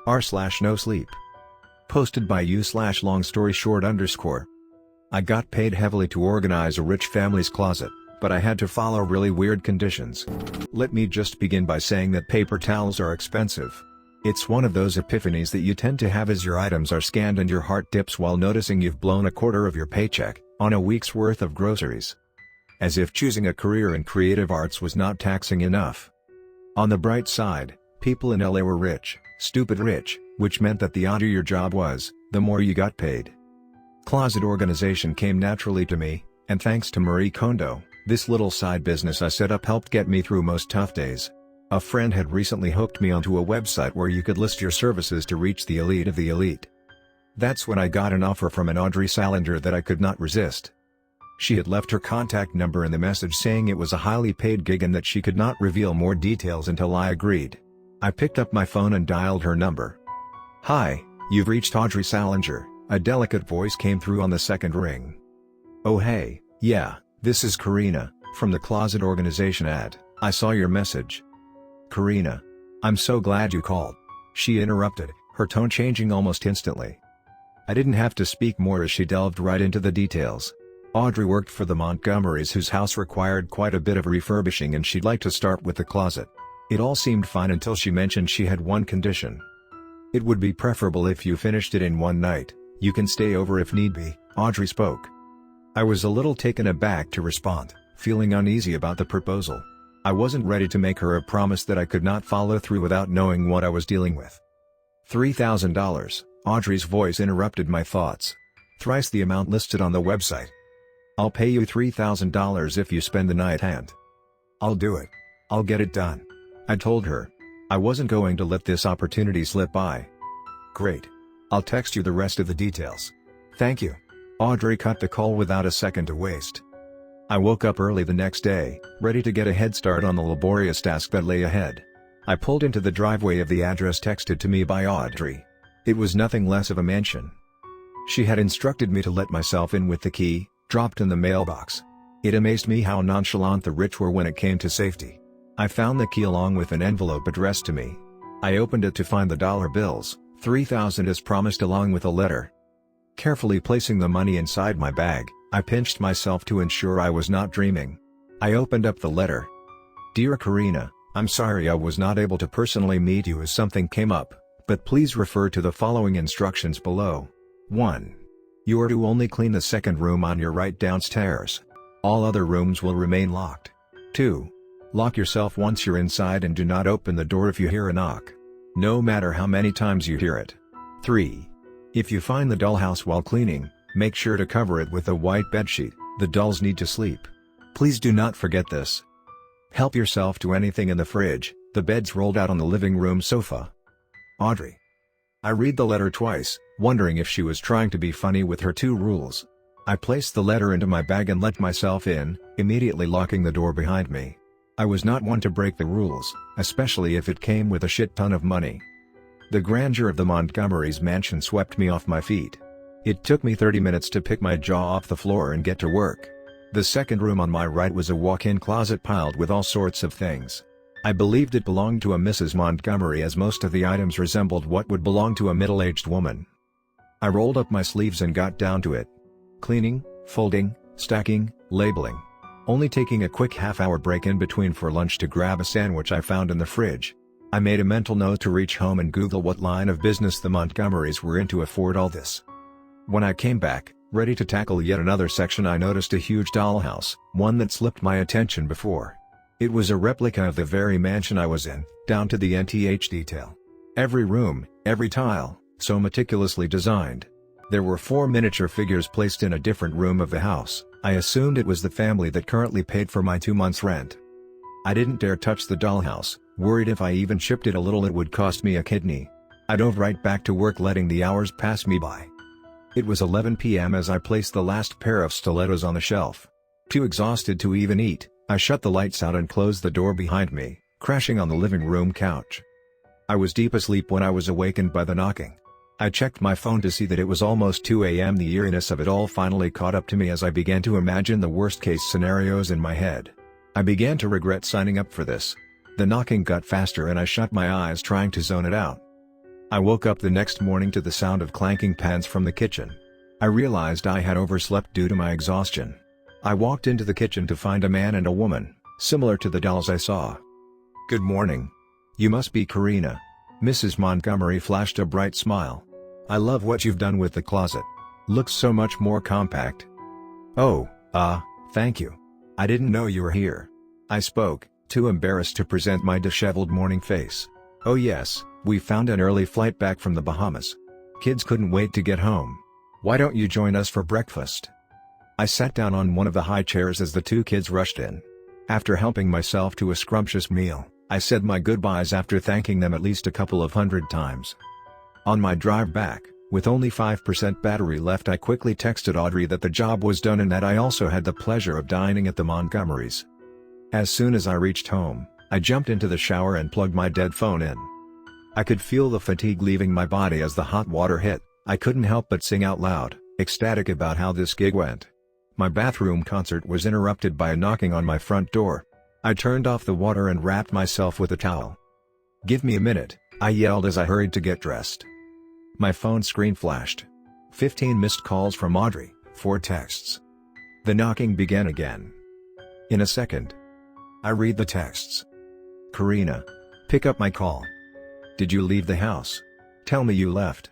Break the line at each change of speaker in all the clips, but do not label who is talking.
r/nosleep. Posted by you/longstoryshort_. I got paid heavily to organize a rich family's closet, but I had to follow really weird conditions. Let me just begin by saying that paper towels are expensive. It's one of those epiphanies that you tend to have as your items are scanned and your heart dips while noticing you've blown a quarter of your paycheck on a week's worth of groceries. As if choosing a career in creative arts was not taxing enough. On the bright side, people in LA were rich, stupid rich, which meant that the odder your job was, the more you got paid. Closet organization came naturally to me, and thanks to Marie Kondo, this little side business I set up helped get me through most tough days. A friend had recently hooked me onto a website where you could list your services to reach the elite of the elite. That's when I got an offer from an Audrey Salinger that I could not resist. She had left her contact number in the message saying it was a highly paid gig and that she could not reveal more details until I agreed. I picked up my phone and dialed her number. "Hi, you've reached Audrey Salinger," a delicate voice came through on the second ring. "Oh hey, yeah, this is Karina, from the Closet Organization ad, I saw your message." "Karina. I'm so glad you called," she interrupted, her tone changing almost instantly. I didn't have to speak more as she delved right into the details. Audrey worked for the Montgomerys whose house required quite a bit of refurbishing and she'd like to start with the closet. It all seemed fine until she mentioned she had one condition. "It would be preferable if you finished it in one night. You can stay over if need be," Audrey spoke. I was a little taken aback to respond, feeling uneasy about the proposal. I wasn't ready to make her a promise that I could not follow through without knowing what I was dealing with. $3,000, Audrey's voice interrupted my thoughts. Thrice the amount listed on the website. "I'll pay you $3,000 if you spend the night and I'll do it. I'll get it done," I told her. I wasn't going to let this opportunity slip by. "Great. I'll text you the rest of the details." "Thank you." Audrey cut the call without a second to waste. I woke up early the next day, ready to get a head start on the laborious task that lay ahead. I pulled into the driveway of the address texted to me by Audrey. It was nothing less of a mansion. She had instructed me to let myself in with the key, dropped in the mailbox. It amazed me how nonchalant the rich were when it came to safety. I found the key along with an envelope addressed to me. I opened it to find the dollar bills, $3,000 as promised, along with a letter. Carefully placing the money inside my bag, I pinched myself to ensure I was not dreaming. I opened up the letter. "Dear Karina, I'm sorry I was not able to personally meet you as something came up, but please refer to the following instructions below. 1. You are to only clean the second room on your right downstairs. All other rooms will remain locked. 2. Lock yourself once you're inside and do not open the door if you hear a knock, no matter how many times you hear it. 3. If you find the dollhouse while cleaning, make sure to cover it with a white bedsheet, the dolls need to sleep. Please do not forget this. Help yourself to anything in the fridge, the bed's rolled out on the living room sofa. Audrey." I read the letter twice, wondering if she was trying to be funny with her 2 rules. I placed the letter into my bag and let myself in, immediately locking the door behind me. I was not one to break the rules, especially if it came with a shit ton of money. The grandeur of the Montgomerys' mansion swept me off my feet. It took me 30 minutes to pick my jaw off the floor and get to work. The second room on my right was a walk-in closet piled with all sorts of things. I believed it belonged to a Mrs. Montgomery, as most of the items resembled what would belong to a middle-aged woman. I rolled up my sleeves and got down to it. Cleaning, folding, stacking, labeling. Only taking a quick half-hour break in between for lunch to grab a sandwich I found in the fridge. I made a mental note to reach home and Google what line of business the Montgomerys were in to afford all this. When I came back, ready to tackle yet another section, I noticed a huge dollhouse, one that slipped my attention before. It was a replica of the very mansion I was in, down to the nth detail. Every room, every tile, so meticulously designed. There were 4 miniature figures placed in a different room of the house. I assumed it was the family that currently paid for my 2 months' rent. I didn't dare touch the dollhouse, worried if I even shipped it a little it would cost me a kidney. I dove right back to work, letting the hours pass me by. It was 11 p.m. as I placed the last pair of stilettos on the shelf. Too exhausted to even eat, I shut the lights out and closed the door behind me, crashing on the living room couch. I was deep asleep when I was awakened by the knocking. I checked my phone to see that it was almost 2 a.m. The eeriness of it all finally caught up to me as I began to imagine the worst-case scenarios in my head. I began to regret signing up for this. The knocking got faster and I shut my eyes trying to zone it out. I woke up the next morning to the sound of clanking pans from the kitchen. I realized I had overslept due to my exhaustion. I walked into the kitchen to find a man and a woman, similar to the dolls I saw. "Good morning. You must be Karina." Mrs. Montgomery flashed a bright smile. "I love what you've done with the closet. Looks so much more compact." "Oh, thank you. I didn't know you were here." I spoke, too embarrassed to present my disheveled morning face. "Oh yes, we found an early flight back from the Bahamas. Kids couldn't wait to get home. Why don't you join us for breakfast?" I sat down on one of the high chairs as the two kids rushed in. After helping myself to a scrumptious meal, I said my goodbyes after thanking them at least a couple of hundred times. On my drive back, with only 5% battery left, I quickly texted Audrey that the job was done and that I also had the pleasure of dining at the Montgomerys. As soon as I reached home, I jumped into the shower and plugged my dead phone in. I could feel the fatigue leaving my body as the hot water hit. I couldn't help but sing out loud, ecstatic about how this gig went. My bathroom concert was interrupted by a knocking on my front door. I turned off the water and wrapped myself with a towel. "Give me a minute," I yelled as I hurried to get dressed. My phone screen flashed. 15 missed calls from Audrey, 4 texts. The knocking began again. In a second. I read the texts. "Karina. Pick up my call. Did you leave the house? Tell me you left."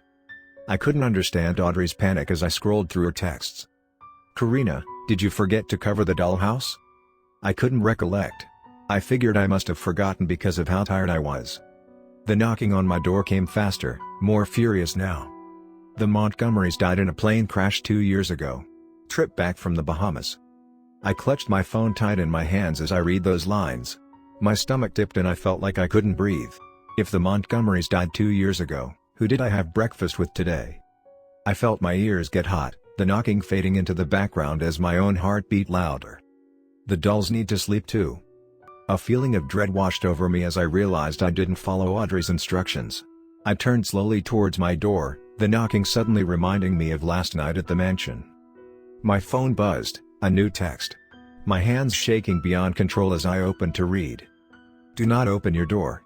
I couldn't understand Audrey's panic as I scrolled through her texts. "Karina, did you forget to cover the dollhouse?" I couldn't recollect. I figured I must have forgotten because of how tired I was. The knocking on my door came faster, more furious now. "The Montgomerys died in a plane crash 2 years ago. Trip back from the Bahamas." I clutched my phone tight in my hands as I read those lines. My stomach tipped and I felt like I couldn't breathe. If the Montgomerys died 2 years ago, who did I have breakfast with today? I felt my ears get hot, the knocking fading into the background as my own heart beat louder. The dolls need to sleep too. A feeling of dread washed over me as I realized I didn't follow Audrey's instructions. I turned slowly towards my door, the knocking suddenly reminding me of last night at the mansion. My phone buzzed, a new text. My hands shaking beyond control as I opened to read. "Do not open your door.